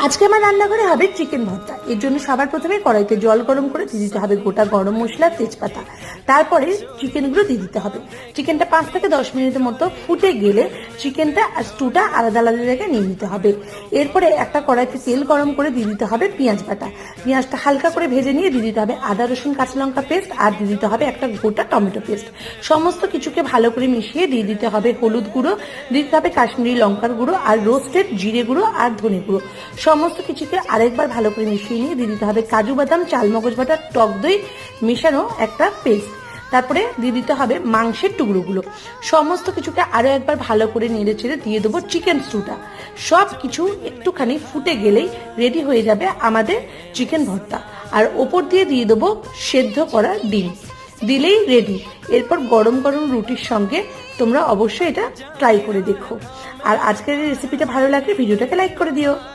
আজকে আমার রান্নাঘরে হবে চিকেন ভর্তা। এর জন্য সবার প্রথমে কড়াইতে জল গরম করে দিয়ে দিতে হবে গোটা গরম মশলা, তেজপাতা। তারপরে চিকেনগুলো দিয়ে দিতে হবে। চিকেনটা 5 থেকে 10 মিনিটের মতো ফুটে গেলে চিকেনটা আর স্টুটা আলাদা আলাদা জায়গায় নিয়ে নিতে হবে। এরপরে একটা কড়াইতে তেল গরম করে দিয়ে দিতে হবে পেঁয়াজ বাটা। পেঁয়াজটা হালকা করে ভেজে নিয়ে দিয়ে দিতে হবে আদা রসুন কাঁচা লঙ্কা পেস্ট, আর দিয়ে দিতে হবে একটা গোটা টমেটো পেস্ট। সমস্ত কিছুকে ভালো করে মিশিয়ে দিয়ে দিতে হবে হলুদ গুঁড়ো, দিতে হবে কাশ্মীরি লঙ্কার গুঁড়ো, আর রোস্টেড জিরে গুঁড়ো আর ধনে গুঁড়ো। সমস্ত কিছুকে আরেকবার ভালো করে মিশিয়ে নিয়ে দিয়ে দিতে হবে কাজু বাদাম, চালমগজ বাটা, টক দই মেশানো একটা পেস্ট। তারপরে দিয়ে দিতে হবে মাংসের টুকরোগুলো। সমস্ত কিছুকে আরো একবার ভালো করে নেড়ে চেড়ে দিয়ে দেবো চিকেন স্টুটা। সব কিছু একটুখানি ফুটে গেলেই রেডি হয়ে যাবে আমাদের চিকেন ভর্তা। আর ওপর দিয়ে দিয়ে দেবো সেদ্ধ করা ডিম, দিলেই রেডি। এরপর গরম গরম রুটির সঙ্গে তোমরা অবশ্যই এটা ট্রাই করে দেখো। আর আজকের এই রেসিপিটা ভালো লাগলে ভিডিওটাকে লাইক করে দিও।